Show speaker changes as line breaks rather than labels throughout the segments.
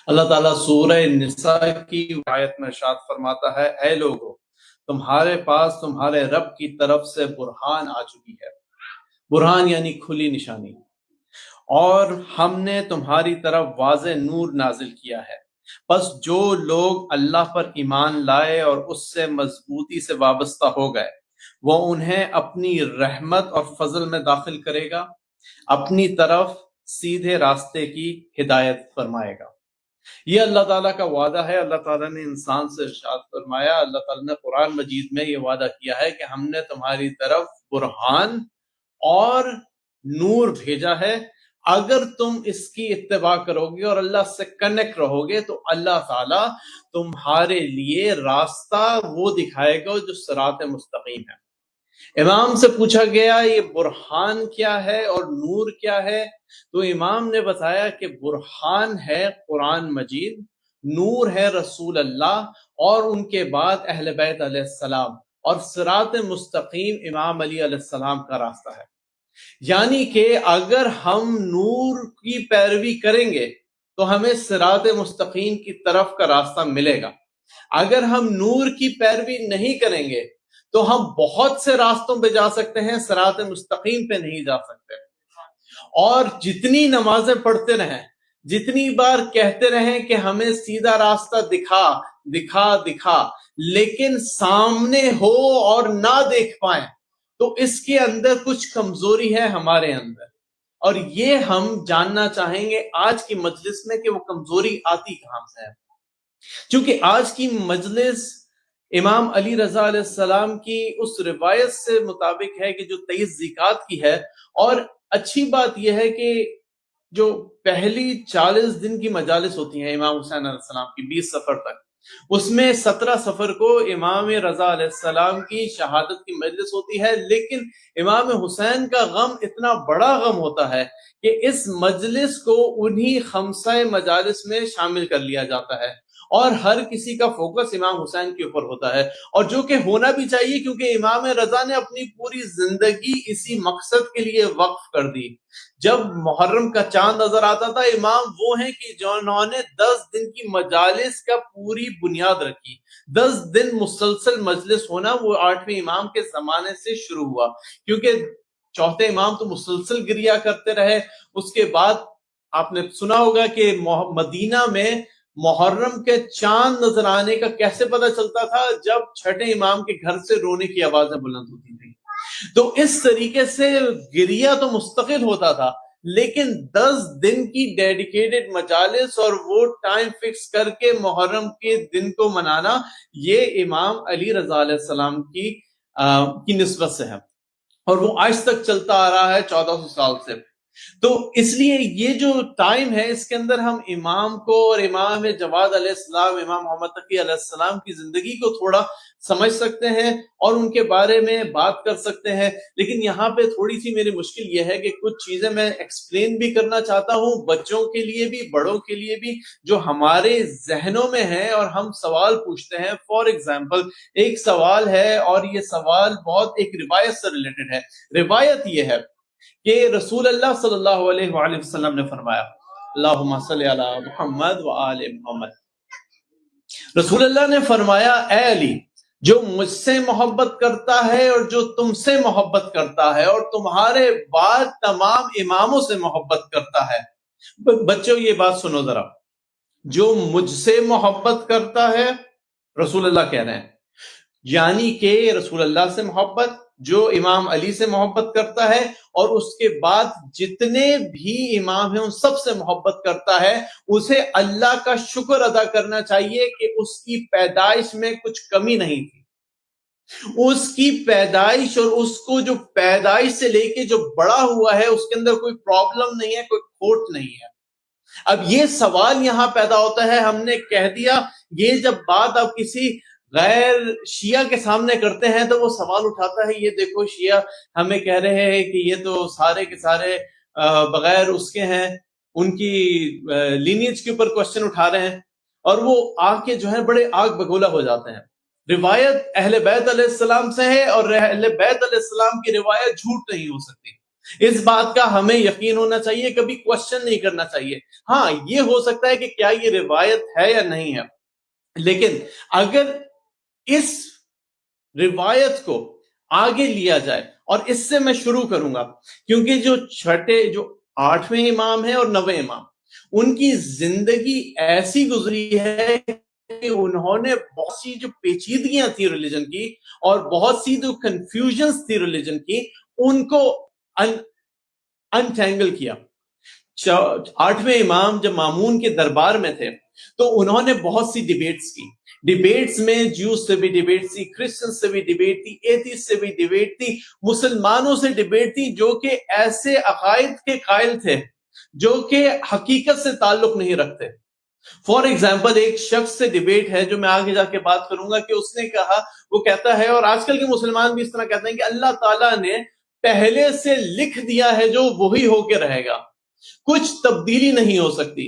اللہ تعالیٰ سورہ نساء کی آیت میں ارشاد فرماتا ہے، اے لوگو تمہارے پاس تمہارے رب کی طرف سے برہان آ چکی ہے۔ برہان یعنی کھلی نشانی، اور ہم نے تمہاری طرف واضح نور نازل کیا ہے۔ پس جو لوگ اللہ پر ایمان لائے اور اس سے مضبوطی سے وابستہ ہو گئے، وہ انہیں اپنی رحمت اور فضل میں داخل کرے گا، اپنی طرف سیدھے راستے کی ہدایت فرمائے گا۔ یہ اللہ تعالیٰ کا وعدہ ہے۔ اللہ تعالیٰ نے انسان سے ارشاد فرمایا، اللہ تعالیٰ نے قرآن مجید میں یہ وعدہ کیا ہے کہ ہم نے تمہاری طرف برہان اور نور بھیجا ہے۔ اگر تم اس کی اتباع کرو گے اور اللہ سے کنیکٹ رہو گے تو اللہ تعالیٰ تمہارے لیے راستہ وہ دکھائے گا جو صراط مستقیم ہے۔ امام سے پوچھا گیا یہ برہان کیا ہے اور نور کیا ہے، تو امام نے بتایا کہ برہان ہے قرآن مجید، نور ہے رسول اللہ اور ان کے بعد اہل بیت علیہ السلام، اور صراط مستقیم امام علی علیہ السلام کا راستہ ہے۔ یعنی کہ اگر ہم نور کی پیروی کریں گے تو ہمیں صراط مستقیم کی طرف کا راستہ ملے گا۔ اگر ہم نور کی پیروی نہیں کریں گے تو ہم بہت سے راستوں پہ جا سکتے ہیں، صراط مستقیم پہ نہیں جا سکتے۔ اور جتنی نمازیں پڑھتے رہیں، جتنی بار کہتے رہیں کہ ہمیں سیدھا راستہ دکھا دکھا دکھا، لیکن سامنے ہو اور نہ دیکھ پائیں تو اس کے اندر کچھ کمزوری ہے ہمارے اندر، اور یہ ہم جاننا چاہیں گے آج کی مجلس میں کہ وہ کمزوری آتی کہاں سے ہے۔ چونکہ آج کی مجلس امام علی رضا علیہ السلام کی اس روایت سے مطابق ہے کہ جو 23 ذیقات کی ہے، اور اچھی بات یہ ہے کہ جو پہلی 40 دن کی مجالس ہوتی ہیں امام حسین علیہ السلام کی 20 سفر تک، اس میں 17 سفر کو امام رضا علیہ السلام کی شہادت کی مجلس ہوتی ہے، لیکن امام حسین کا غم اتنا بڑا غم ہوتا ہے کہ اس مجلس کو انہی 5 مجالس میں شامل کر لیا جاتا ہے، اور ہر کسی کا فوکس امام حسین کے اوپر ہوتا ہے، اور جو کہ ہونا بھی چاہیے کیونکہ امام رضا نے اپنی پوری زندگی اسی مقصد کے لیے وقف کر دی۔ جب محرم کا چاند نظر آتا تھا، امام وہ ہیں کہ جنہوں نے 10 دن کی مجالس کا پوری بنیاد رکھی۔ 10 دن مسلسل مجلس ہونا وہ 8ویں امام کے زمانے سے شروع ہوا، کیونکہ چوتھے امام تو مسلسل گریا کرتے رہے۔ اس کے بعد آپ نے سنا ہوگا کہ مدینہ میں محرم کے چاند نظر آنے کا کیسے پتہ چلتا تھا؟ جب چھٹے امام کے گھر سے رونے کی آوازیں بلند ہوتی تھی۔ تو اس طریقے سے گریا تو مستقل ہوتا تھا، لیکن 10 دن کی ڈیڈیکیٹڈ مجالس اور وہ ٹائم فکس کر کے محرم کے دن کو منانا، یہ امام علی رضا علیہ السلام کی نسبت سے ہے، اور وہ آج تک چلتا آ رہا ہے 1400 سال سے۔ تو اس لیے یہ جو ٹائم ہے اس کے اندر ہم امام کو اور امام جواد علیہ السلام، امام محمد تقی علیہ السلام کی زندگی کو تھوڑا سمجھ سکتے ہیں اور ان کے بارے میں بات کر سکتے ہیں، لیکن یہاں پہ تھوڑی سی میری مشکل یہ ہے کہ کچھ چیزیں میں ایکسپلین بھی کرنا چاہتا ہوں، بچوں کے لیے بھی بڑوں کے لیے بھی، جو ہمارے ذہنوں میں ہیں اور ہم سوال پوچھتے ہیں۔ فار ایگزامپل ایک سوال ہے، اور یہ سوال بہت ایک روایت سے ریلیٹڈ ہے۔ روایت یہ ہے کہ رسول اللہ صلی اللہ علیہ وآلہ وسلم نے فرمایا، اللہم صلی علی محمد وآل محمد، رسول اللہ نے فرمایا، اے علی، جو مجھ سے محبت کرتا ہے اور جو تم سے محبت کرتا ہے اور تمہارے بعد تمام اماموں سے محبت کرتا ہے۔ بچوں یہ بات سنو ذرا، جو مجھ سے محبت کرتا ہے، رسول اللہ کہہ رہے ہیں، یعنی کہ رسول اللہ سے محبت، جو امام علی سے محبت کرتا ہے، اور اس کے بعد جتنے بھی امام ہیں ان سب سے محبت کرتا ہے، اسے اللہ کا شکر ادا کرنا چاہیے کہ اس کی پیدائش میں کچھ کمی نہیں تھی۔ اس کی پیدائش اور اس کو جو پیدائش سے لے کے جو بڑا ہوا ہے اس کے اندر کوئی پرابلم نہیں ہے، کوئی کھوٹ نہیں ہے۔ اب یہ سوال یہاں پیدا ہوتا ہے، ہم نے کہہ دیا، یہ جب بات اب کسی غیر شیعہ کے سامنے کرتے ہیں تو وہ سوال اٹھاتا ہے، یہ دیکھو شیعہ ہمیں کہہ رہے ہیں کہ یہ تو سارے کے سارے بغیر اس کے ہیں، ان کی لینیج کے اوپر کوشچن اٹھا رہے ہیں، اور وہ آ کے جو ہے بڑے آگ بگولا ہو جاتے ہیں۔ روایت اہل بیت علیہ السلام سے ہے، اور اہل بیت علیہ السلام کی روایت جھوٹ نہیں ہو سکتی۔ اس بات کا ہمیں یقین ہونا چاہیے، کبھی کوشچن نہیں کرنا چاہیے۔ ہاں یہ ہو سکتا ہے کہ کیا یہ روایت ہے یا نہیں ہے، لیکن اگر اس روایت کو آگے لیا جائے، اور اس سے میں شروع کروں گا کیونکہ جو 8ویں امام ہیں اور 9ویں امام، ان کی زندگی ایسی گزری ہے کہ انہوں نے بہت سی جو پیچیدگیاں تھی ریلیجن کی اور بہت سی جو کنفیوژنز تھی ریلیجن کی، ان کو انٹینگل کیا۔ 8ویں امام جب مامون کے دربار میں تھے تو انہوں نے بہت سی ڈیبیٹس کی۔ ڈیبیٹس میں جیوز سے بھی ڈیبیٹ تھی، کرسچن سے بھی ڈیبیٹ تھی، ایتھیسٹ سے بھی ڈیبیٹ تھی، مسلمانوں سے ڈیبیٹ تھی جو کہ ایسے عقائد کے قائل تھے جو کہ حقیقت سے تعلق نہیں رکھتے۔ فار ایگزامپل ایک شخص سے ڈیبیٹ ہے جو میں آگے جا کے بات کروں گا کہ اس نے کہا، وہ کہتا ہے، اور آج کل کے مسلمان بھی اس طرح کہتے ہیں کہ اللہ تعالیٰ نے پہلے سے لکھ دیا ہے جو وہی ہو کے رہے گا، کچھ تبدیلی نہیں ہو سکتی۔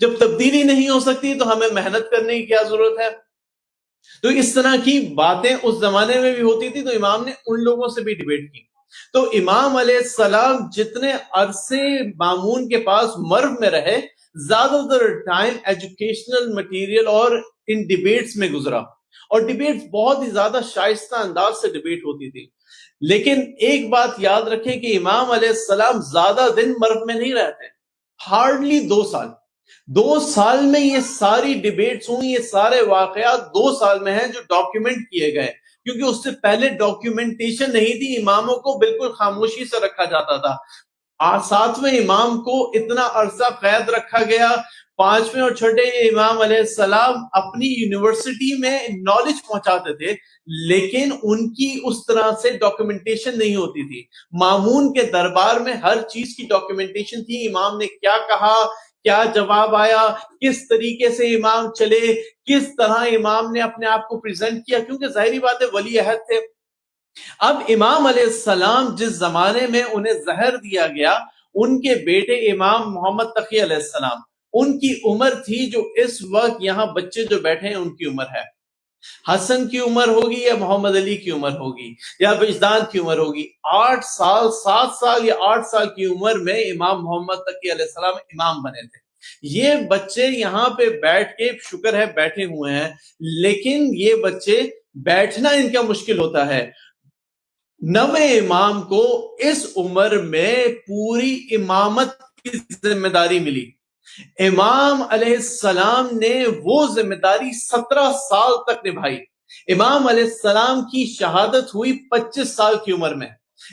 جب تبدیلی نہیں ہو سکتی تو ہمیں محنت کرنے کی کیا ضرورت ہے؟ تو اس طرح کی باتیں اس زمانے میں بھی ہوتی تھی، تو امام نے ان لوگوں سے بھی ڈیبیٹ کی۔ تو امام علیہ السلام جتنے عرصے مامون کے پاس مرو میں رہے، زیادہ تر ٹائم ایجوکیشنل مٹیریل اور ان ڈیبیٹس میں گزرا، اور ڈیبیٹس بہت ہی زیادہ شائستہ انداز سے ڈیبیٹ ہوتی تھی۔ لیکن ایک بات یاد رکھیں کہ امام علیہ السلام زیادہ دن مرو میں نہیں رہتے، ہارڈلی 2 سال۔ 2 سال میں یہ ساری ڈیبیٹس ہوئی، یہ سارے واقعات 2 سال میں ہیں جو ڈاکیومنٹ کیے گئے، کیونکہ اس سے پہلے ڈاکیومنٹیشن نہیں تھی، اماموں کو بالکل خاموشی سے رکھا جاتا تھا۔ 7ویں امام کو اتنا عرصہ قید رکھا گیا، 5ویں اور 6ٹے امام علیہ السلام اپنی یونیورسٹی میں نالج پہنچاتے تھے، لیکن ان کی اس طرح سے ڈاکیومنٹیشن نہیں ہوتی تھی۔ مامون کے دربار میں ہر چیز کی ڈاکیومنٹیشن تھی، امام نے کیا کہا، کیا جواب آیا، کس طریقے سے امام چلے، کس طرح امام نے اپنے آپ کو پریزنٹ کیا، کیونکہ ظاہری بات ہے ولی عہد تھے۔ اب امام علیہ السلام جس زمانے میں انہیں زہر دیا گیا، ان کے بیٹے امام محمد تقی علیہ السلام، ان کی عمر تھی جو اس وقت یہاں بچے جو بیٹھے ہیں ان کی عمر ہے۔ حسن کی عمر ہوگی یا محمد علی کی عمر ہوگی یا وجدان کی عمر ہوگی، 8 سال 7 سال یا 8 سال کی عمر میں امام محمد تقی علیہ السلام امام بنے تھے۔ یہ بچے یہاں پہ بیٹھ کے، شکر ہے بیٹھے ہوئے ہیں، لیکن یہ بچے بیٹھنا ان کا مشکل ہوتا ہے۔ 9ویں امام کو اس عمر میں پوری امامت کی ذمہ داری ملی۔ امام علیہ السلام نے وہ ذمہ داری 17 سال تک نبھائی۔ امام علیہ السلام کی شہادت ہوئی 25 سال کی عمر میں،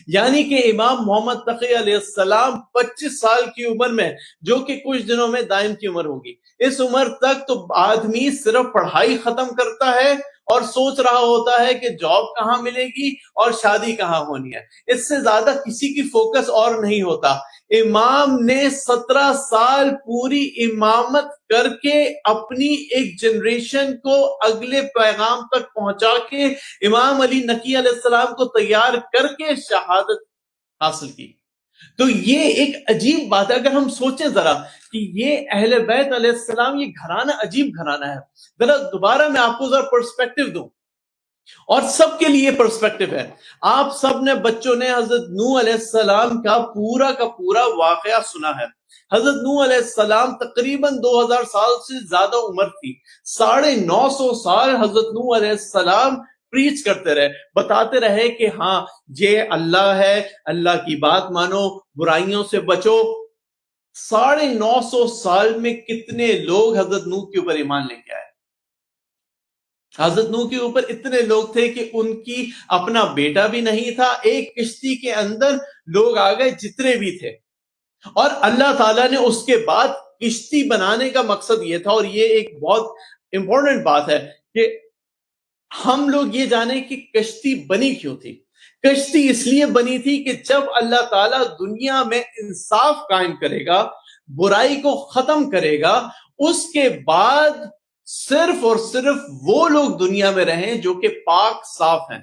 یعنی کہ امام محمد تقی علیہ السلام 25 سال کی عمر میں، جو کہ کچھ دنوں میں دائم کی عمر ہوگی، اس عمر تک تو آدمی صرف پڑھائی ختم کرتا ہے اور سوچ رہا ہوتا ہے کہ جاب کہاں ملے گی اور شادی کہاں ہونی ہے، اس سے زیادہ کسی کی فوکس اور نہیں ہوتا۔ امام نے 17 سال پوری امامت کر کے اپنی ایک جنریشن کو اگلے پیغام تک پہنچا کے امام علی نقی علیہ السلام کو تیار کر کے شہادت حاصل کی۔ تو یہ ایک عجیب بات ہے اگر ہم سوچیں ذرا کہ یہ اہل بیت علیہ السلام، یہ گھرانہ عجیب گھرانہ ہے۔ ذرا دوبارہ میں آپ کو ذرا پرسپیکٹو دوں، اور سب کے لیے پرسپیکٹو ہے۔ آپ سب نے، بچوں نے حضرت نوح علیہ السلام کا پورا واقعہ سنا ہے۔ حضرت نوح علیہ السلام تقریباً 2000 سال سے زیادہ عمر تھی، 950 سال حضرت نوح علیہ السلام پریچ کرتے رہے، بتاتے رہے کہ ہاں یہ اللہ ہے، اللہ کی بات مانو، برائیوں سے بچو۔ 950 سال میں کتنے لوگ حضرت نوح کے اوپر ایمان لے کے آئے؟ حضرت نوح کے اوپر اتنے لوگ تھے کہ ان کی اپنا بیٹا بھی نہیں تھا، ایک کشتی کے اندر لوگ آ گئے جتنے بھی تھے، اور اللہ تعالیٰ نے اس کے بعد کشتی بنانے کا مقصد یہ تھا، اور یہ ایک بہت امپورٹنٹ بات ہے کہ ہم لوگ یہ جانیں کہ کشتی بنی کیوں تھی۔ کشتی اس لیے بنی تھی کہ جب اللہ تعالیٰ دنیا میں انصاف قائم کرے گا، برائی کو ختم کرے گا، اس کے بعد صرف اور صرف وہ لوگ دنیا میں رہیں جو کہ پاک صاف ہیں،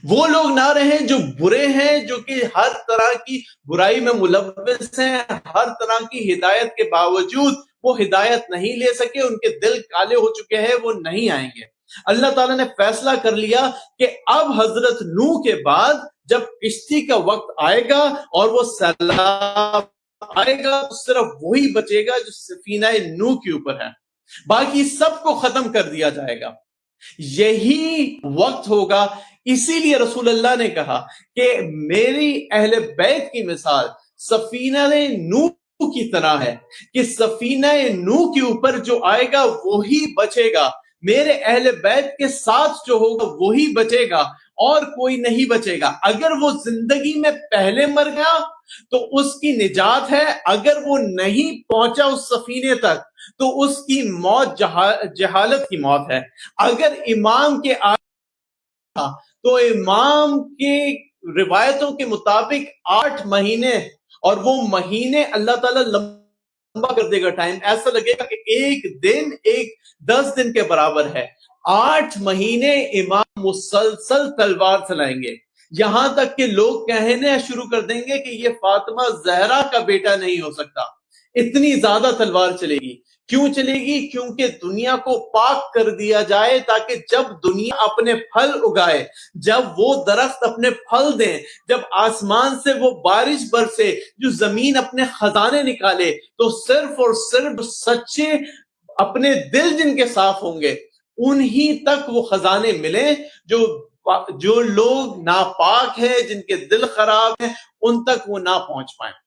وہ لوگ نہ رہیں جو برے ہیں، جو کہ ہر طرح کی برائی میں ملوث ہیں، ہر طرح کی ہدایت کے باوجود وہ ہدایت نہیں لے سکے، ان کے دل کالے ہو چکے ہیں، وہ نہیں آئیں گے۔ اللہ تعالیٰ نے فیصلہ کر لیا کہ اب حضرت نوح کے بعد جب کشتی کا وقت آئے گا اور وہ سیلاب آئے گا تو صرف وہی بچے گا جو سفینہ نوح کے اوپر ہے، باقی سب کو ختم کر دیا جائے گا۔ یہی وقت ہوگا، اسی لیے رسول اللہ نے کہا کہ میری اہل بیت کی مثال سفینہ نوح کی طرح ہے کہ سفینہ نوح کے اوپر جو آئے گا وہی بچے گا، میرے اہل بیت کے ساتھ جو ہوگا وہی بچے گا اور کوئی نہیں بچے گا۔ اگر وہ زندگی میں پہلے مر گیا تو اس کی نجات ہے، اگر وہ نہیں پہنچا اس سفینے تک تو اس کی موت جہالت کی موت ہے۔ اگر امام کے آگے تو امام کے روایتوں کے مطابق 8 مہینے، اور وہ مہینے اللہ تعالیٰ لمبا کر دے گا، ٹائم ایسا لگے گا کہ ایک دن 10 دن کے برابر ہے۔ 8 مہینے امام مسلسل تلوار چلائیں گے، یہاں تک کہ لوگ کہنے شروع کر دیں گے کہ یہ فاطمہ زہرا کا بیٹا نہیں ہو سکتا، اتنی زیادہ تلوار چلے گی۔ کیوں چلے گی؟ کیونکہ دنیا کو پاک کر دیا جائے، تاکہ جب دنیا اپنے پھل اگائے، جب وہ درخت اپنے پھل دیں، جب آسمان سے وہ بارش برسے، جو زمین اپنے خزانے نکالے، تو صرف اور صرف سچے اپنے دل جن کے صاف ہوں گے انہی تک وہ خزانے ملیں، جو لوگ ناپاک ہیں، جن کے دل خراب ہیں، ان تک وہ نہ پہنچ پائیں۔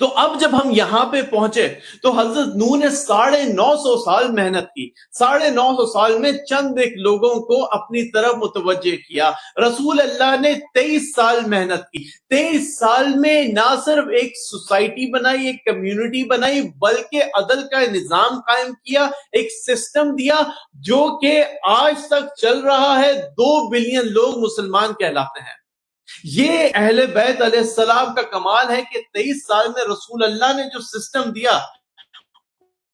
تو اب جب ہم یہاں پہ پہنچے تو حضرت نوح نے 950 سال محنت کی، 950 سال میں چند ایک لوگوں کو اپنی طرف متوجہ کیا۔ رسول اللہ نے 23 سال محنت کی، 23 سال میں نہ صرف ایک سوسائٹی بنائی، ایک کمیونٹی بنائی، بلکہ عدل کا نظام قائم کیا، ایک سسٹم دیا جو کہ آج تک چل رہا ہے۔ 2 بلین لوگ مسلمان کہلاتے ہیں۔ یہ اہل بیت علیہ السلام کا کمال ہے کہ 23 سال میں رسول اللہ نے جو سسٹم دیا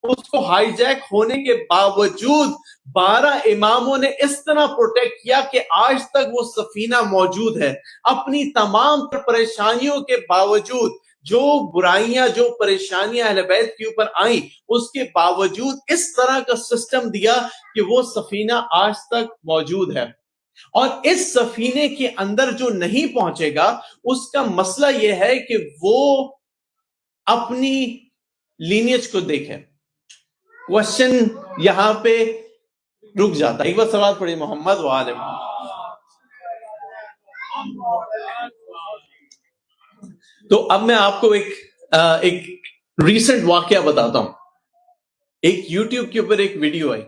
اس کو ہائی جیک ہونے کے باوجود 12 اماموں نے اس طرح پروٹیکٹ کیا کہ آج تک وہ سفینہ موجود ہے۔ اپنی تمام پریشانیوں کے باوجود، جو برائیاں، جو پریشانیاں اہل بیت کے اوپر آئیں، اس کے باوجود اس طرح کا سسٹم دیا کہ وہ سفینہ آج تک موجود ہے۔ اور اس سفینے کے اندر جو نہیں پہنچے گا اس کا مسئلہ یہ ہے کہ وہ اپنی لینیج کو دیکھے۔ کوشچن یہاں پہ رک جاتا ہے۔ ایک بار سوال پڑھی محمد وآل محمد۔ تو اب میں آپ کو ایک ریسنٹ واقعہ بتاتا ہوں۔ ایک یوٹیوب کے اوپر ایک ویڈیو آئی،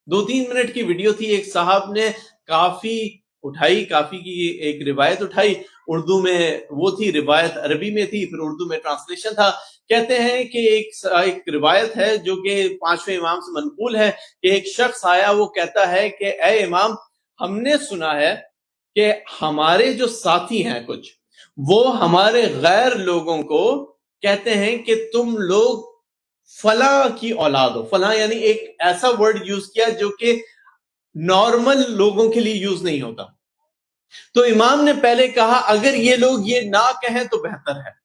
2-3 منٹ کی ویڈیو تھی۔ ایک صاحب نے کافی کی ایک روایت اٹھائی، اردو میں وہ تھی، روایت عربی میں تھی، پھر اردو میں ٹرانسلیشن تھا۔ کہتے ہیں کہ ایک روایت ہے جو کہ 5ویں امام سے منقول ہے کہ ایک شخص آیا، وہ کہتا ہے کہ اے امام، ہم نے سنا ہے کہ ہمارے جو ساتھی ہیں کچھ، وہ ہمارے غیر لوگوں کو کہتے ہیں کہ تم لوگ فلاں کی اولاد ہو۔ فلاں یعنی ایک ایسا ورڈ یوز کیا جو کہ نارمل لوگوں کے لیے یوز نہیں ہوتا۔ تو امام نے پہلے کہا اگر یہ لوگ یہ نہ کہیں تو بہتر ہے۔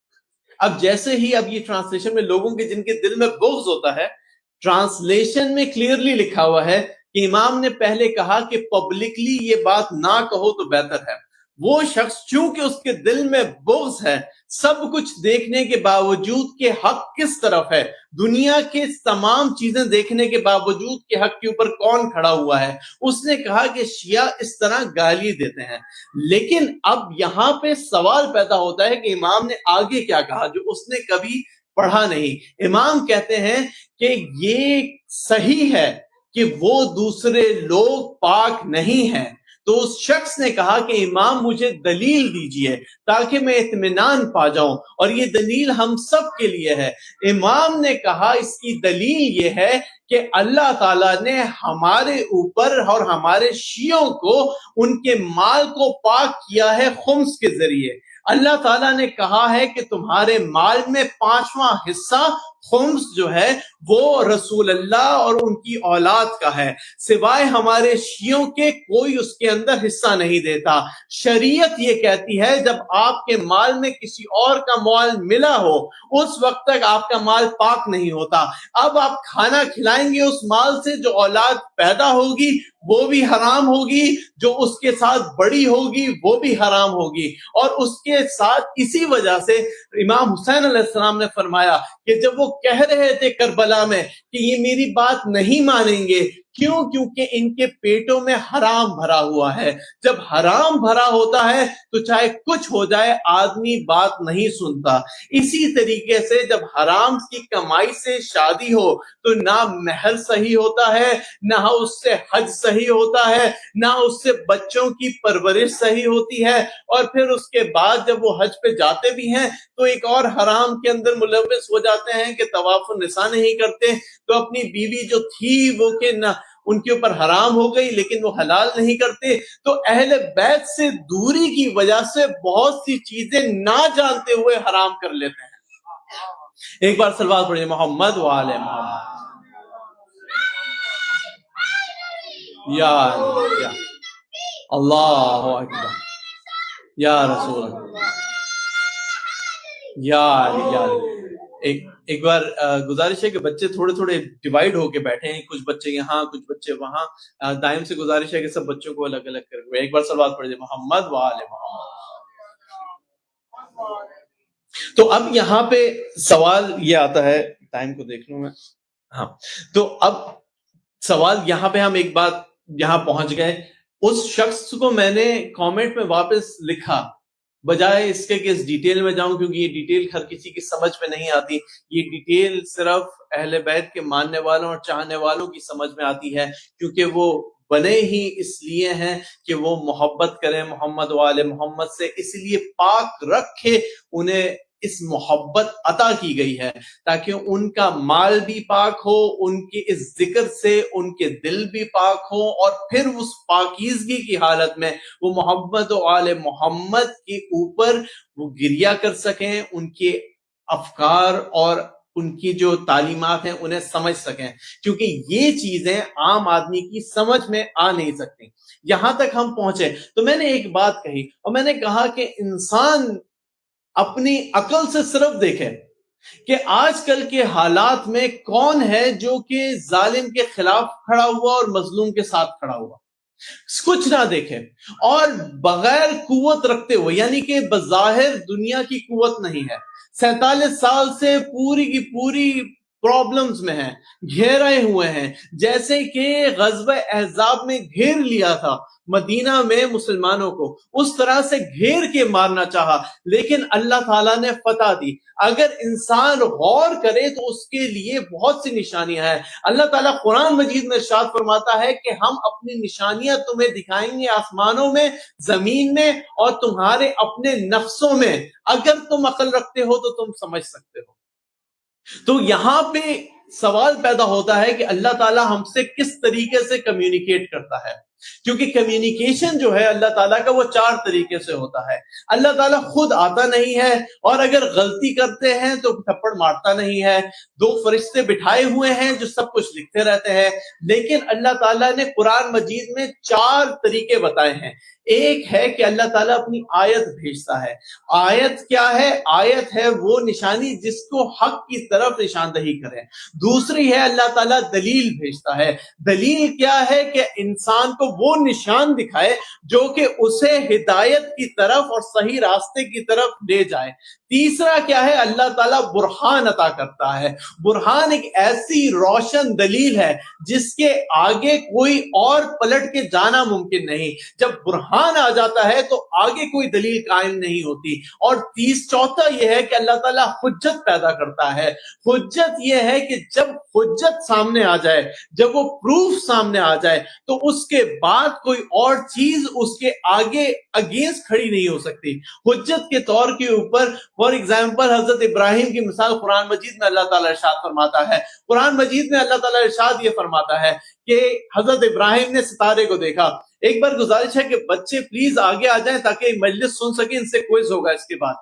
اب جیسے ہی اب یہ ٹرانسلیشن میں لوگوں کے جن کے دل میں بغض ہوتا ہے، ٹرانسلیشن میں کلیئرلی لکھا ہوا ہے کہ امام نے پہلے کہا کہ پبلکلی یہ بات نہ کہو تو بہتر ہے۔ وہ شخص چونکہ اس کے دل میں بغض ہے، سب کچھ دیکھنے کے باوجود کہ حق کس طرف ہے، دنیا کے تمام چیزیں دیکھنے کے باوجود کہ حق کے اوپر کون کھڑا ہوا ہے، اس نے کہا کہ شیعہ اس طرح گالی دیتے ہیں۔ لیکن اب یہاں پہ سوال پیدا ہوتا ہے کہ امام نے آگے کیا کہا جو اس نے کبھی پڑھا نہیں۔ امام کہتے ہیں کہ یہ صحیح ہے کہ وہ دوسرے لوگ پاک نہیں ہیں۔ تو اس شخص نے کہا کہ امام مجھے دلیل دیجئے تاکہ میں اطمینان پا جاؤں، اور یہ دلیل ہم سب کے لیے ہے۔ امام نے کہا اس کی دلیل یہ ہے کہ اللہ تعالیٰ نے ہمارے اوپر اور ہمارے شیعوں کو ان کے مال کو پاک کیا ہے خمس کے ذریعے۔ اللہ تعالیٰ نے کہا ہے کہ تمہارے مال میں 5واں حصہ خمس جو ہے وہ رسول اللہ اور ان کی اولاد کا ہے، سوائے ہمارے شیعوں کے کوئی اس کے اندر حصہ نہیں دیتا۔ شریعت یہ کہتی ہے جب آپ کے مال میں کسی اور کا مال ملا ہو اس وقت تک آپ کا مال پاک نہیں ہوتا۔ اب آپ کھانا کھلائیں گے اس مال سے، جو اولاد پیدا ہوگی وہ بھی حرام ہوگی، جو اس کے ساتھ بڑی ہوگی وہ بھی حرام ہوگی۔ اور اس کے ساتھ اسی وجہ سے امام حسین علیہ السلام نے فرمایا کہ جب وہ کہہ رہے تھے کربلا میں کہ یہ میری بات نہیں مانیں گے، کیوں؟ کیونکہ ان کے پیٹوں میں حرام بھرا ہوا ہے۔ جب حرام بھرا ہوتا ہے تو چاہے کچھ ہو جائے آدمی بات نہیں سنتا۔ اسی طریقے سے جب حرام کی کمائی سے شادی ہو تو نہ مہر صحیح ہوتا ہے، نہ اس سے حج صحیح ہوتا ہے، نہ اس سے بچوں کی پرورش صحیح ہوتی ہے، اور پھر اس کے بعد جب وہ حج پہ جاتے بھی ہیں تو ایک اور حرام کے اندر ملوث ہو جاتے ہیں کہ طواف النساء نہیں کرتے، تو اپنی بیوی جو تھی وہ کہ نہ ان کے اوپر حرام ہو گئی لیکن وہ حلال نہیں کرتے۔ تو اہل بیت سے دوری کی وجہ سے بہت سی چیزیں نہ جانتے ہوئے حرام کر لیتے ہیں۔ ایک بار صلوات پڑھیے محمد وآل محمد۔ یا اللہ اکبر، یا رسول اللہ، یا علی، یا علی۔ ایک بار گزارش ہے کہ بچے تھوڑے تھوڑے ڈیوائیڈ ہو کے بیٹھے ہیں، کچھ بچے یہاں کچھ بچے وہاں، دائم سے گزارش ہے کہ سب بچوں کو الگ الگ کر کے ایک بار صلوات پڑھ دیں محمد وآل محمد۔ تو اب یہاں پہ سوال یہ آتا ہے، ٹائم کو دیکھ لوں میں، ہاں، تو اب سوال یہاں پہ ہم ایک بات یہاں پہنچ گئے، اس شخص کو میں نے کامنٹ میں واپس لکھا بجائے اس کے کہ اس ڈیٹیل میں جاؤں، کیونکہ یہ ڈیٹیل ہر کسی کی سمجھ میں نہیں آتی، یہ ڈیٹیل صرف اہل بیت کے ماننے والوں اور چاہنے والوں کی سمجھ میں آتی ہے، کیونکہ وہ بنے ہی اس لیے ہیں کہ وہ محبت کریں محمد وآل محمد سے، اس لیے پاک رکھے انہیں اس محبت عطا کی گئی ہے تاکہ ان کا مال بھی پاک ہو، ان کے اس ذکر سے ان کے دل بھی پاک ہو، اور پھر اس پاکیزگی کی حالت میں وہ محمد و آل محمد کے اوپر وہ گریہ کر سکیں، ان کے افکار اور ان کی جو تعلیمات ہیں انہیں سمجھ سکیں، کیونکہ یہ چیزیں عام آدمی کی سمجھ میں آ نہیں سکتی۔ یہاں تک ہم پہنچے تو میں نے ایک بات کہی، اور میں نے کہا کہ انسان اپنی عقل سے صرف دیکھے کہ آج کل کے حالات میں کون ہے جو کہ ظالم کے خلاف کھڑا ہوا اور مظلوم کے ساتھ کھڑا ہوا، کچھ نہ دیکھے، اور بغیر قوت رکھتے ہوئے، یعنی کہ بظاہر دنیا کی قوت نہیں ہے، 47 سال سے پوری کی پوری پرابلمز میں ہیں، گھیرے ہوئے ہیں، جیسے کہ غزوہ احزاب میں گھیر لیا تھا مدینہ میں مسلمانوں کو، اس طرح سے گھیر کے مارنا چاہا، لیکن اللہ تعالیٰ نے فتح دی۔ اگر انسان غور کرے تو اس کے لیے بہت سی نشانیاں ہیں۔ اللہ تعالیٰ قرآن مجید میں ارشاد فرماتا ہے کہ ہم اپنی نشانیاں تمہیں دکھائیں گے آسمانوں میں، زمین میں، اور تمہارے اپنے نفسوں میں، اگر تم عقل رکھتے ہو تو تم سمجھ سکتے ہو۔ تو یہاں پہ سوال پیدا ہوتا ہے کہ اللہ تعالیٰ ہم سے کس طریقے سے کمیونیکیٹ کرتا ہے، کیونکہ کمیونیکیشن جو ہے اللہ تعالیٰ کا وہ 4 طریقے سے ہوتا ہے۔ اللہ تعالیٰ خود آتا نہیں ہے، اور اگر غلطی کرتے ہیں تو تھپڑ مارتا نہیں ہے، 2 فرشتے بٹھائے ہوئے ہیں جو سب کچھ لکھتے رہتے ہیں، لیکن اللہ تعالیٰ نے قرآن مجید میں 4 طریقے بتائے ہیں۔ ایک ہے کہ اللہ تعالیٰ اپنی آیت بھیجتا ہے۔ آیت کیا ہے؟ آیت ہے وہ نشانی جس کو حق کی طرف نشاندہی کرے۔ دوسری ہے اللہ تعالیٰ دلیل بھیجتا ہے۔ دلیل کیا ہے؟ کہ انسان کو وہ نشان دکھائے جو کہ اسے ہدایت کی طرف اور صحیح راستے کی طرف لے جائے۔ تیسرا کیا ہے؟ اللہ تعالیٰ برہان عطا کرتا ہے۔ برہان ایک ایسی روشن دلیل ہے جس کے آگے کوئی اور پلٹ کے جانا ممکن نہیں۔ جب برہان آ جاتا ہے تو آگے کوئی دلیل قائم نہیں ہوتی۔ اور چوتھا یہ ہے کہ اللہ تعالیٰ حجت پیدا کرتا ہے۔ حجت یہ ہے کہ جب حجت سامنے آ جائے، جب وہ پروف سامنے آ جائے، تو اس کے بعد کوئی اور چیز اس کے آگے اگینسٹ کھڑی نہیں ہو سکتی۔ حجت کے طور کے اوپر فار ایگزامپل حضرت ابراہیم کی مثال قرآن مجید میں اللہ تعالیٰ ارشاد فرماتا ہے۔ قرآن مجید میں اللہ تعالیٰ ارشاد یہ فرماتا ہے کہ حضرت ابراہیم نے ستارے کو دیکھا۔ ایک بار گزارش ہے کہ بچے پلیز آگے آ جائیں تاکہ مجلس سن سکیں، ان سے کوئز ہوگا اس کے بعد۔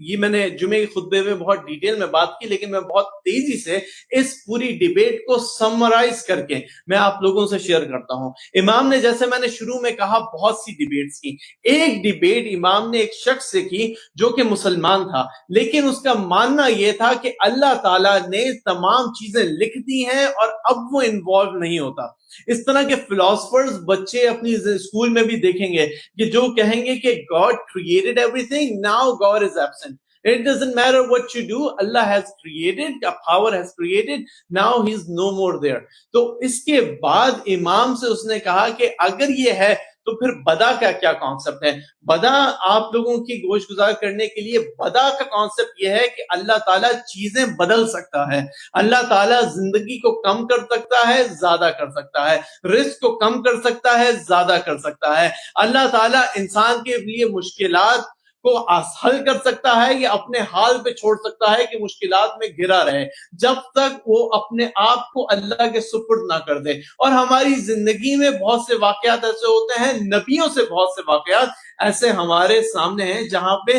یہ میں نے جمعے کے خطبے میں بہت ڈیٹیل میں بات کی، لیکن میں بہت تیزی سے اس پوری ڈیبیٹ کو سمرائز کر کے میں آپ لوگوں سے شیئر کرتا ہوں۔ امام نے، جیسے میں نے شروع میں کہا، بہت سی ڈیبیٹس کی۔ ایک ڈیبیٹ امام نے ایک شخص سے کی جو کہ مسلمان تھا، لیکن اس کا ماننا یہ تھا کہ اللہ تعالیٰ نے تمام چیزیں لکھ دی ہیں اور اب وہ انوالو نہیں ہوتا۔ اس طرح کے فلاسفرز بچے اپنی اسکول میں بھی دیکھیں گے کہ جو کہیں گے کہ God created everything, now God is absent. It doesn't matter what you do, Allah has created, a power has created, now he's no more there. تو اس کے بعد امام سے اس نے کہا کہ اگر یہ ہے تو پھر بدا کا کیا کانسیپٹ ہے؟ بدا آپ لوگوں کی گوش گزار کرنے کے لیے بدا کا کانسیپٹ یہ ہے کہ اللہ تعالیٰ چیزیں بدل سکتا ہے، اللہ تعالیٰ زندگی کو کم کر سکتا ہے، زیادہ کر سکتا ہے، رزق کو کم کر سکتا ہے، زیادہ کر سکتا ہے، اللہ تعالیٰ انسان کے لیے مشکلات کو حل کر سکتا ہے یا اپنے حال پہ چھوڑ سکتا ہے کہ مشکلات میں گھرا رہے جب تک وہ اپنے آپ کو اللہ کے سپرد نہ کر دے۔ اور ہماری زندگی میں بہت سے واقعات ایسے ہوتے ہیں، نبیوں سے بہت سے واقعات ایسے ہمارے سامنے ہیں جہاں پہ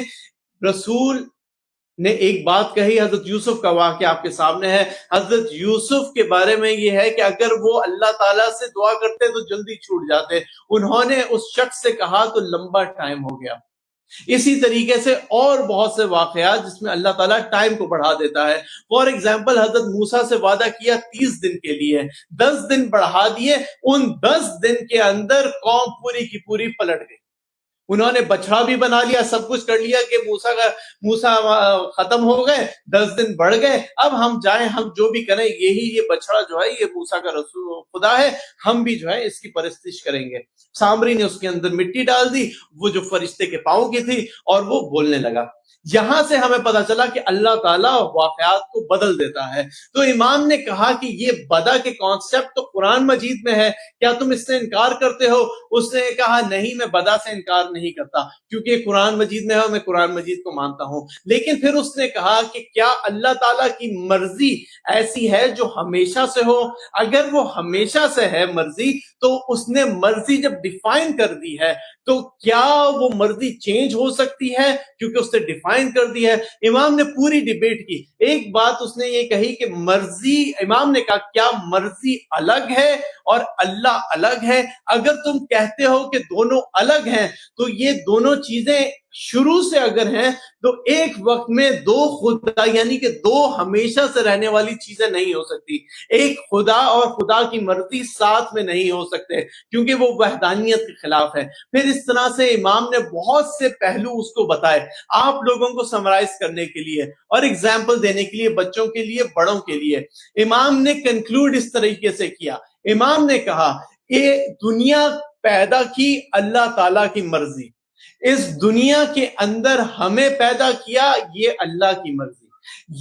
رسول نے ایک بات کہی۔ حضرت یوسف کا واقعہ آپ کے سامنے ہے۔ حضرت یوسف کے بارے میں یہ ہے کہ اگر وہ اللہ تعالیٰ سے دعا کرتے تو جلدی چھوٹ جاتے، انہوں نے اس شخص سے کہا تو لمبا ٹائم ہو گیا۔ اسی طریقے سے اور بہت سے واقعات جس میں اللہ تعالیٰ ٹائم کو بڑھا دیتا ہے۔ فار ایگزامپل، حضرت موسیٰ سے وعدہ کیا 30 دن کے لیے، 10 دن بڑھا دیے، ان 10 دن کے اندر قوم پوری کی پوری پلٹ گئی۔ انہوں نے بچڑا بھی بنا لیا، سب کچھ کر لیا کہ موسیٰ ختم ہو گئے، 10 دن بڑھ گئے، اب ہم جائیں، ہم جو بھی کریں، یہ بچڑا جو ہے یہ موسیٰ کا رسول خدا ہے، ہم بھی جو ہے اس کی پرستش کریں گے۔ سامری نے اس کے اندر مٹی ڈال دی، وہ جو فرشتے کے پاؤں کی تھی، اور وہ بولنے لگا۔ یہاں سے ہمیں پتا چلا کہ اللہ تعالیٰ واقعات کو بدل دیتا ہے۔ تو امام نے کہا کہ یہ بدا کے کانسیپٹ تو قرآن مجید میں ہے، کیا تم اس سے انکار کرتے ہو؟ اس نے کہا نہیں، میں بدا سے انکار نہیں کرتا کیونکہ قرآن مجید میں ہے، میں قرآن مجید کو مانتا ہوں۔ لیکن پھر اس نے کہا کہ کیا اللہ تعالیٰ کی مرضی ایسی ہے جو ہمیشہ سے ہو؟ اگر وہ ہمیشہ سے ہے مرضی، تو اس نے مرضی جب ڈیفائن کر دی ہے تو کیا وہ مرضی چینج ہو سکتی ہے؟ کیونکہ اس نے ڈیفائن کر دی ہے۔ امام نے پوری ڈیبیٹ کی، ایک بات اس نے یہ کہی کہ مرضی، امام نے کہا کیا مرضی الگ ہے اور اللہ الگ ہے؟ اگر تم کہتے ہو کہ دونوں الگ ہیں تو یہ دونوں چیزیں شروع سے اگر ہیں تو ایک وقت میں دو خدا، یعنی کہ دو ہمیشہ سے رہنے والی چیزیں نہیں ہو سکتی۔ ایک خدا اور خدا کی مرضی ساتھ میں نہیں ہو سکتے کیونکہ وہ وحدانیت کے خلاف ہے۔ پھر اس طرح سے امام نے بہت سے پہلو اس کو بتائے آپ لوگوں کو سمرائز کرنے کے لیے اور اگزامپل دینے کے لیے، بچوں کے لیے، بڑوں کے لیے۔ امام نے کنکلوڈ اس طریقے سے کیا، امام نے کہا یہ دنیا پیدا کی اللہ تعالیٰ کی مرضی، اس دنیا کے اندر ہمیں پیدا کیا یہ اللہ کی مرضی،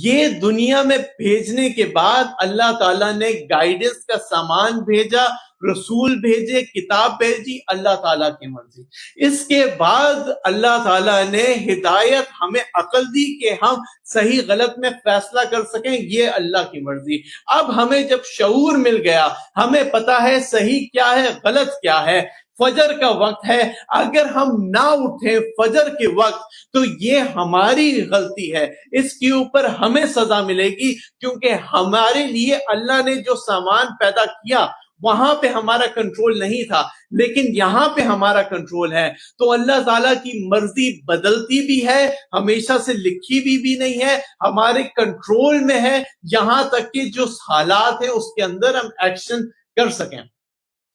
یہ دنیا میں بھیجنے کے بعد اللہ تعالیٰ نے گائیڈنس کا سامان بھیجا، رسول بھیجے، کتاب بھیجی، اللہ تعالیٰ کی مرضی۔ اس کے بعد اللہ تعالیٰ نے ہدایت، ہمیں عقل دی کہ ہم صحیح غلط میں فیصلہ کر سکیں، یہ اللہ کی مرضی۔ اب ہمیں جب شعور مل گیا، ہمیں پتا ہے صحیح کیا ہے، غلط کیا ہے، فجر کا وقت ہے، اگر ہم نہ اٹھیں فجر کے وقت تو یہ ہماری غلطی ہے، اس کے اوپر ہمیں سزا ملے گی کیونکہ ہمارے لیے اللہ نے جو سامان پیدا کیا وہاں پہ ہمارا کنٹرول نہیں تھا، لیکن یہاں پہ ہمارا کنٹرول ہے۔ تو اللہ تعالیٰ کی مرضی بدلتی بھی ہے، ہمیشہ سے لکھی بھی نہیں ہے، ہمارے کنٹرول میں ہے، یہاں تک کہ جو حالات ہیں اس کے اندر ہم ایکشن کر سکیں۔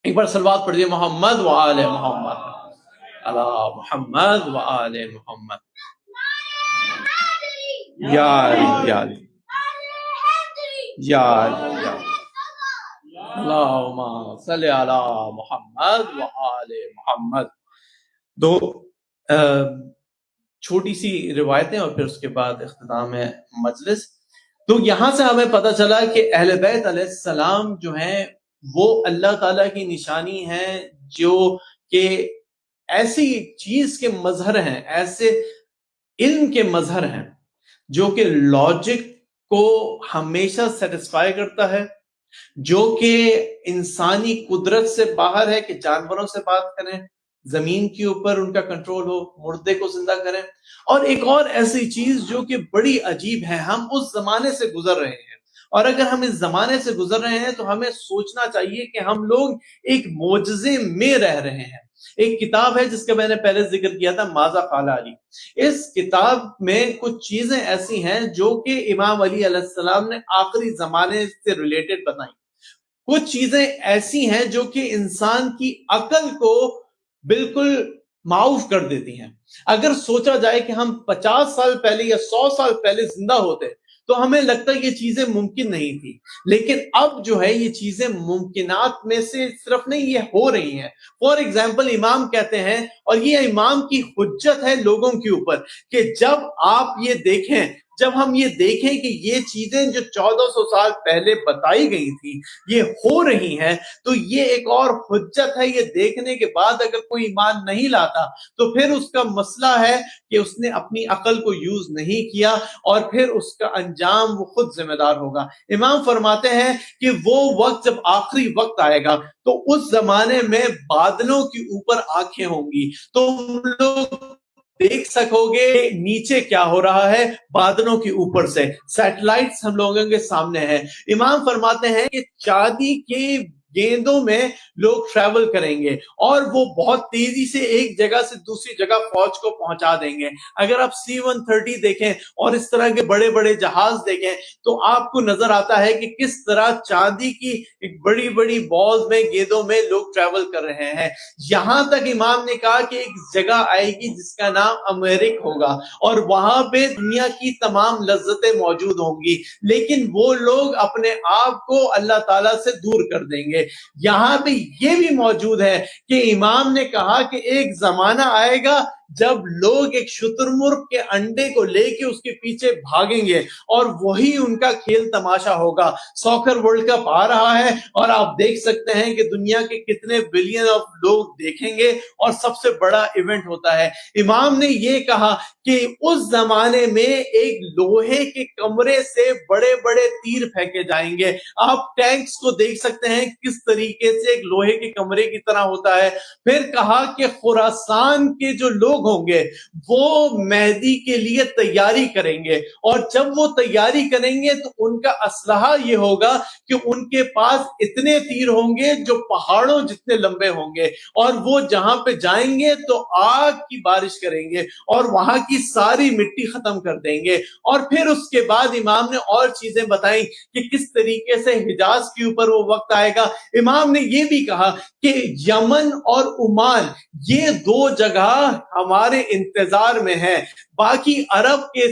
ایک بار صلوات پڑھ دیے، محمد و آل محمد، علی محمد و آل محمد، یا علی یا علی یا علی یا علی، اللہم صلی علی محمد و آل محمد۔ دو چھوٹی سی روایتیں اور پھر اس کے بعد اختتام مجلس۔ تو یہاں سے ہمیں پتہ چلا کہ اہل بیت علیہ السلام جو ہیں وہ اللہ تعالیٰ کی نشانی ہے، جو کہ ایسی چیز کے مظہر ہیں، ایسے علم کے مظہر ہیں جو کہ لاجک کو ہمیشہ سیٹسفائی کرتا ہے، جو کہ انسانی قدرت سے باہر ہے کہ جانوروں سے بات کریں، زمین کے اوپر ان کا کنٹرول ہو، مردے کو زندہ کریں. اور ایک اور ایسی چیز جو کہ بڑی عجیب ہے، ہم اس زمانے سے گزر رہے ہیں، اور اگر ہم اس زمانے سے گزر رہے ہیں تو ہمیں سوچنا چاہیے کہ ہم لوگ ایک معجزے میں رہ رہے ہیں. ایک کتاب ہے جس کا میں نے پہلے ذکر کیا تھا، ماذا قال علی. اس کتاب میں کچھ چیزیں ایسی ہیں جو کہ امام علی علیہ السلام نے آخری زمانے سے ریلیٹڈ بتائیں. کچھ چیزیں ایسی ہیں جو کہ انسان کی عقل کو بالکل معاف کر دیتی ہیں. اگر سوچا جائے کہ ہم 50 سال پہلے یا 100 سال پہلے زندہ ہوتے تو ہمیں لگتا ہے یہ چیزیں ممکن نہیں تھی، لیکن اب جو ہے یہ چیزیں ممکنات میں سے صرف نہیں، یہ ہو رہی ہیں. فار ایگزامپل امام کہتے ہیں، اور یہ امام کی حجت ہے لوگوں کے اوپر، کہ جب آپ یہ دیکھیں، جب ہم یہ دیکھیں کہ یہ چیزیں جو 1400 سال پہلے بتائی گئی تھی یہ ہو رہی ہیں، تو یہ ایک اور حجت ہے. یہ دیکھنے کے بعد اگر کوئی ایمان نہیں لاتا تو پھر اس کا مسئلہ ہے کہ اس نے اپنی عقل کو یوز نہیں کیا، اور پھر اس کا انجام وہ خود ذمہ دار ہوگا. امام فرماتے ہیں کہ وہ وقت جب آخری وقت آئے گا تو اس زمانے میں بادلوں کے اوپر آنکھیں ہوں گی، تو ہم لوگ دیکھ سکو گے نیچے کیا ہو رہا ہے بادلوں کے اوپر سے. سیٹلائٹس ہم لوگوں کے سامنے ہیں. امام فرماتے ہیں کہ چاندی کے گیندوں میں لوگ ٹریول کریں گے، اور وہ بہت تیزی سے ایک جگہ سے دوسری جگہ فوج کو پہنچا دیں گے. اگر آپ C-130 دیکھیں اور اس طرح کے بڑے بڑے جہاز دیکھیں تو آپ کو نظر آتا ہے کہ کس طرح چاندی کی ایک بڑی بڑی بالز میں، گیندوں میں لوگ ٹریول کر رہے ہیں. یہاں تک امام نے کہا کہ ایک جگہ آئے گی جس کا نام امریک ہوگا، اور وہاں پہ دنیا کی تمام لذتیں موجود ہوں گی، لیکن وہ لوگ اپنے آپ کو اللہ تعالیٰ سے دور کر دیں گے. یہاں پہ یہ بھی موجود ہے کہ امام نے کہا کہ ایک زمانہ آئے گا جب لوگ ایک شتر مرغ کے انڈے کو لے کے اس کے پیچھے بھاگیں گے، اور وہی ان کا کھیل تماشا ہوگا. ساکر ورلڈ کپ آ رہا ہے، اور آپ دیکھ سکتے ہیں کہ دنیا کے کتنے بلین آف لوگ دیکھیں گے، اور سب سے بڑا ایونٹ ہوتا ہے. امام نے یہ کہا کہ اس زمانے میں ایک لوہے کے کمرے سے بڑے بڑے تیر پھینکے جائیں گے. آپ ٹینکس کو دیکھ سکتے ہیں کس طریقے سے ایک لوہے کے کمرے کی طرح ہوتا ہے. پھر کہا کہ خراسان کے جو لوگ ہوں گے وہ مہدی کے لیے تیاری کریں گے، اور جب وہ تیاری کریں گے تو ان کا اسلحہ یہ ہوگا کہ ان کے پاس اتنے تیر ہوں گے جو پہاڑوں جتنے لمبے ہوں گے، اور وہ جہاں پہ جائیں گے تو آگ کی بارش کریں گے اور وہاں کی ساری مٹی ختم کر دیں گے. اور پھر اس کے بعد امام نے اور چیزیں بتائیں کہ کس طریقے سے حجاز کے اوپر وہ وقت آئے گا. امام نے یہ بھی کہا کہ یمن اور عمان یہ دو جگہ ہمارے انتظار میں ہیں، باقی عرب کے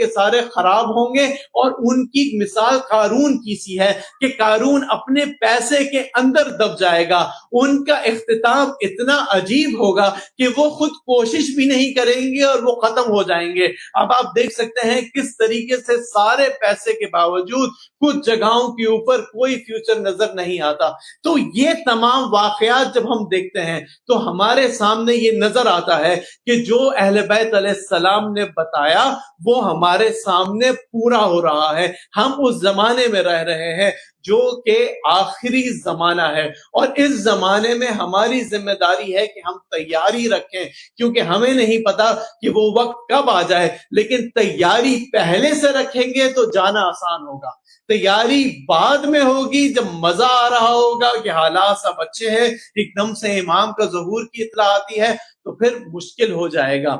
سارے خراب ہوں گے. اور ان کی مثال قارون کی سی ہے کہ قارون اپنے پیسے کے اندر دب جائے گا. ان کا اختتام اتنا عجیب ہوگا کہ وہ خود کوشش بھی نہیں کریں گے اور وہ ختم ہو جائیں گے. اب آپ دیکھ سکتے ہیں کس طریقے سے سارے پیسے کے باوجود کچھ جگہوں کے اوپر کوئی فیوچر نظر نہیں آتا. تو یہ تمام واقعات جب ہم دیکھتے ہیں تو ہمارے سامنے یہ نظر آتا ہے کہ جو اہل بیت علیہ السلام نے بتایا وہ ہمارے سامنے پورا ہو رہا ہے. ہم اس زمانے میں رہ رہے ہیں جو کہ آخری زمانہ ہے، اور اس زمانے میں ہماری ذمہ داری ہے کہ ہم تیاری رکھیں، کیونکہ ہمیں نہیں پتا کہ وہ وقت کب آ جائے. لیکن تیاری پہلے سے رکھیں گے تو جانا آسان ہوگا. تیاری بعد میں ہوگی جب مزہ آ رہا ہوگا کہ حالات سب اچھے ہیں، ایک دم سے امام کا ظہور کی اطلاع آتی ہے تو پھر مشکل ہو جائے گا.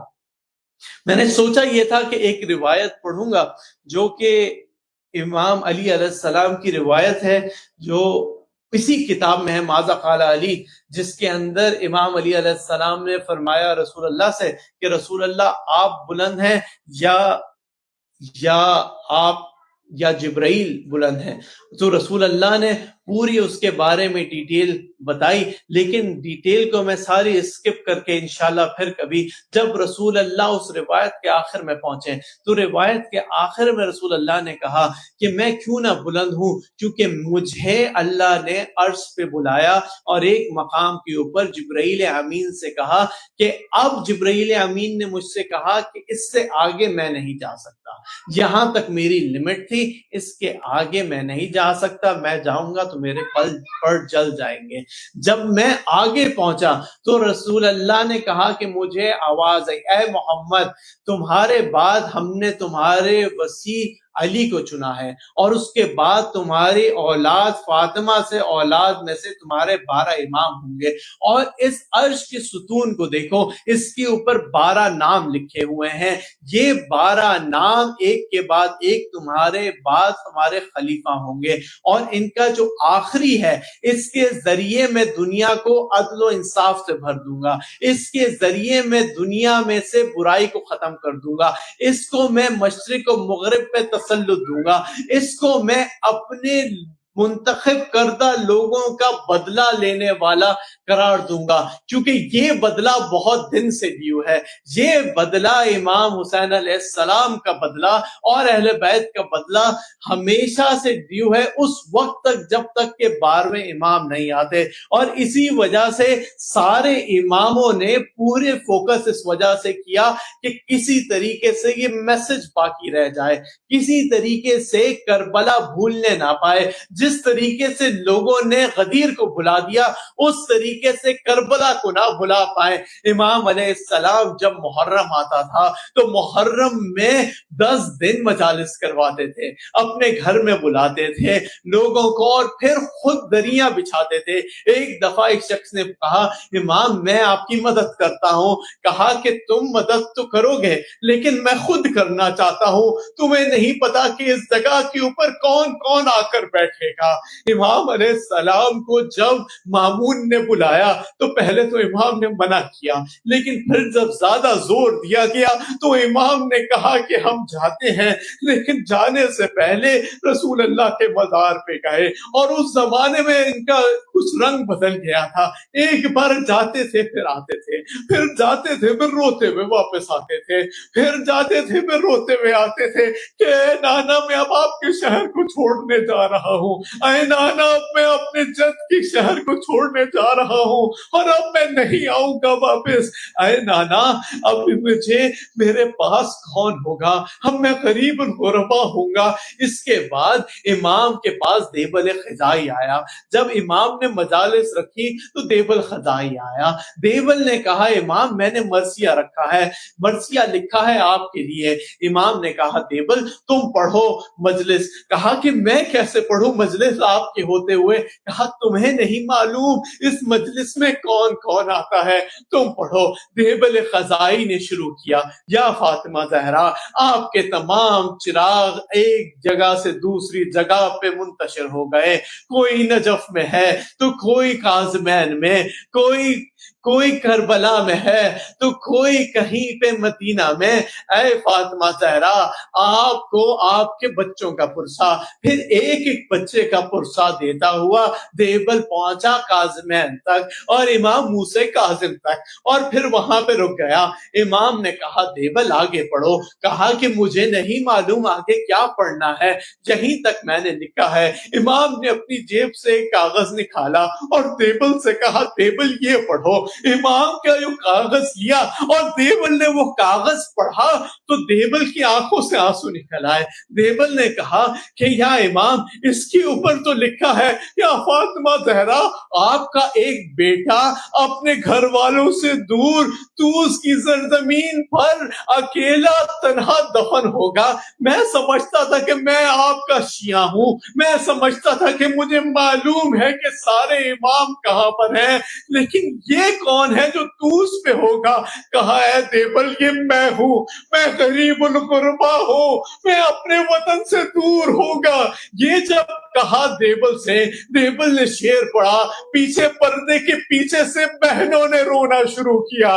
میں نے سوچا یہ تھا کہ ایک روایت پڑھوں گا جو کہ امام علی علیہ السلام کی روایت ہے، جو اسی کتاب میں ہے ماذا قال علی، جس کے اندر امام علی علیہ السلام نے فرمایا رسول اللہ سے کہ رسول اللہ آپ بلند ہیں یا آپ یا جبرائیل بلند ہیں. تو رسول اللہ نے پوری اس کے بارے میں ڈیٹیل بتائی، لیکن ڈیٹیل کو میں ساری اسکپ کر کے انشاءاللہ پھر کبھی جب رسول اللہ اس روایت کے آخر میں پہنچے تو روایت کے آخر میں رسول اللہ نے کہا کہ میں کیوں نہ بلند ہوں، کیونکہ مجھے اللہ نے عرش پہ بلایا اور ایک مقام کے اوپر جبرائیل امین سے کہا کہ اب جبرائیل امین نے مجھ سے کہا کہ اس سے آگے میں نہیں جا سکتا. یہاں تک میری لمٹ تھی، اس کے آگے میں نہیں جا سکتا، میں جاؤں گا تو میرے پر جل جائیں گے۔ جب میں آگے پہنچا تو رسول اللہ نے کہا کہ مجھے آواز آئی، اے محمد تمہارے بعد ہم نے تمہارے وسیع علی کو چنا ہے، اور اس کے بعد تمہاری اولاد فاطمہ سے اولاد میں سے تمہارے 12 امام ہوں گے، اور اس عرش کے ستون کو دیکھو، اس کے اوپر 12 نام لکھے ہوئے ہیں، یہ 12 نام ایک کے بعد ایک تمہارے بعد ہمارے خلیفہ ہوں گے، اور ان کا جو آخری ہے اس کے ذریعے میں دنیا کو عدل و انصاف سے بھر دوں گا، اس کے ذریعے میں دنیا میں سے برائی کو ختم کر دوں گا، اس کو میں مشرق و مغرب پہ تسلط دوں گا، اس کو میں اپنے منتخب کردہ لوگوں کا بدلہ لینے والا قرار دوں گا، کیونکہ یہ بدلہ بہت دن سے ڈیو ہے، یہ بدلہ امام حسین علیہ السلام کا بدلہ اور اہل بیت کا بدلہ ہمیشہ سے ڈیو ہے، اس وقت تک جب تک کہ 12ویں امام نہیں آتے، اور اسی وجہ سے سارے اماموں نے پورے فوکس اس وجہ سے کیا کہ کسی طریقے سے یہ میسج باقی رہ جائے، کسی طریقے سے کربلا بھولنے نہ پائے، جس طریقے سے لوگوں نے غدیر کو بھلا دیا اس طریقے سے کربلا کو نہ بھلا پائے۔ امام علیہ السلام جب محرم آتا تھا تو محرم میں 10 دن مجالس کرواتے تھے، اپنے گھر میں بلاتے تھے لوگوں کو، اور پھر خود دریاں بچھاتے تھے۔ ایک دفعہ ایک شخص نے کہا امام میں آپ کی مدد کرتا ہوں، کہا کہ تم مدد تو کرو گے لیکن میں خود کرنا چاہتا ہوں، تمہیں نہیں پتا کہ اس جگہ کے اوپر کون کون آ کر بیٹھے گا۔ امام علیہ السلام کو جب مامون نے بلایا تو پہلے تو امام نے منع کیا، لیکن پھر جب زیادہ زور دیا گیا تو امام نے کہا کہ ہم جاتے ہیں، لیکن جانے سے پہلے رسول اللہ کے مزار پہ گئے، اور اس زمانے میں ان کا کچھ رنگ بدل گیا تھا، ایک بار جاتے تھے پھر آتے تھے، پھر جاتے تھے پھر روتے ہوئے واپس آتے تھے، پھر جاتے تھے پھر روتے ہوئے آتے تھے کہ اے نانا میں اب آپ کے شہر کو چھوڑنے جا رہا ہوں، اے نانا اب میں اپنے جد کے شہر کو چھوڑنے جا رہا ہوں اور اب میں نہیں آؤں گا واپس، اے نانا اب مجھے میرے پاس کون ہوگا، اب میں غریب الغربا ہوں گا۔ اس کے بعد امام کے پاس دیبل خزائی آیا، جب امام نے مجالس رکھی تو دیبل خزائی آیا، دیبل نے کہا امام میں نے مرثیہ رکھا ہے، مرثیہ لکھا ہے آپ کے لیے۔ امام نے کہا دیبل تم پڑھو مجلس، کہا کہ میں کیسے پڑھوں مجلس آپ کے ہوتے ہوئے، کہا تمہیں نہیں معلوم اس مجلس میں کون کون آتا ہے، تم پڑھو۔ دیبل خزائی نے شروع کیا، یا فاطمہ زہرا آپ کے تمام چراغ ایک جگہ سے دوسری جگہ پہ منتشر ہو گئے، کوئی نجف میں ہے تو کوئی کاظمین میں، کوئی کربلا میں ہے تو کوئی کہیں پہ مدینہ میں، اے فاطمہ زہرا آپ کو آپ کے بچوں کا پرسا، پھر ایک ایک بچے کا پرسا دیتا ہوا دیبل پہنچا کاظمین تک اور امام موسیٰ کاظم تک، اور پھر وہاں پہ رک گیا۔ امام نے کہا دیبل آگے پڑھو، کہا کہ مجھے نہیں معلوم آگے کیا پڑھنا ہے، یہیں تک میں نے لکھا ہے۔ امام نے اپنی جیب سے ایک کاغذ نکالا اور دیبل سے کہا دیبل یہ پڑھو۔ امام کا جو کاغذ لیا اور دیبل نے وہ کاغذ پڑھا تو دیبل کی آنکھوں سے آنسو نکل آئے۔ دیبل نے کہا کہ یا امام اس کے اوپر تو لکھا ہے یا فاطمہ زہرا آپ کا ایک بیٹا اپنے گھر والوں سے دور توس کی سرزمین پر اکیلا تنہا دفن ہوگا۔ میں سمجھتا تھا کہ میں آپ کا شیعہ ہوں، میں سمجھتا تھا کہ مجھے معلوم ہے کہ سارے امام کہاں پر ہیں، لیکن یہ کون ہے جو توس پہ ہوگا؟ کہا اے دیبل یہ میں ہوں، میں غریب الغربا ہوں، میں اپنے وطن سے دور ہوگا۔ یہ جب کہا دیبل سے، دیبل نے شعر پڑھا، پیچھے پردے کے پیچھے سے بہنوں نے رونا شروع کیا۔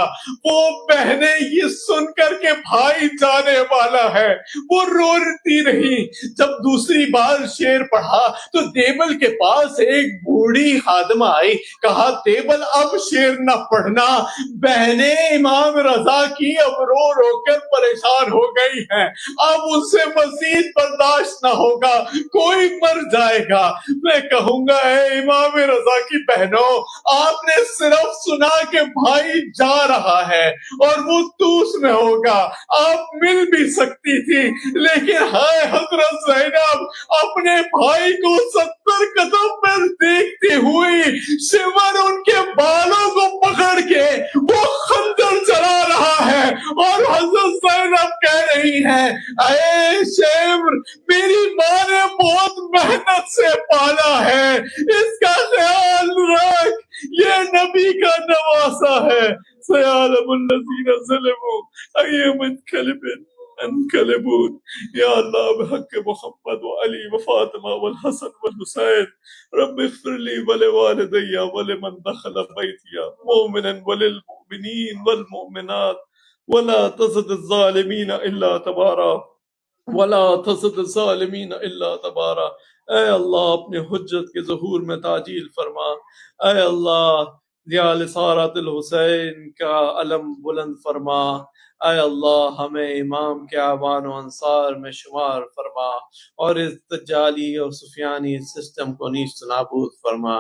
وہ بہنیں یہ سن کر کے بھائی جانے والا ہے وہ روتی رہی۔ جب دوسری بار شعر پڑھا تو دیبل کے پاس ایک بوڑھی خادمہ آئی، کہا دیبل اب شعر نہ نہ پڑھنا. بہنیں امام رضا کی اب رو رو کر پریشان ہو گئی ہیں. اب ان سے مزید برداشت نہ ہوگا, کوئی مر جائے گا. میں کہوں گا اے امام رضا کی بہنوں, آپ نے صرف سنا کہ بھائی جا رہا ہے اور وہ توس میں ہوگا, آپ مل بھی سکتی تھی, لیکن ہائے حضرت زینب اپنے بھائی کو 70 قدم پر دیکھتی ہوئی شمر ان کے بالوں کو پکڑ کے وہ خنجر چلا رہا ہے, اور حضرت زینب کہہ رہی ہے اے شمر میری ماں نے بہت محنت سے پالا ہے, اس کا خیال رکھ, یہ نبی کا نواسا ہے. سيعلم الذين ظلموا أي منقلب ينقلبون. یا اللہ بحق محمد وعلی وفاطمہ والحسن والحسین رب اغفر لي ولوالدي ولمن دخل بيتي مؤمنا وللمؤمنين والمؤمنات ولا تزد الظالمين إلا تبارا ولا تزد الظالمین الا تبارا. اے اللہ اپنے حجت کے ظہور میں تعجیل فرما. اے اللہ یا لسارت الحسین کا علم بلند فرما. اے اللہ ہمیں امام کے اعوان و انصار میں شمار فرما, اور اس دجالی اور سفیانی سسٹم کو نیست نابود فرما.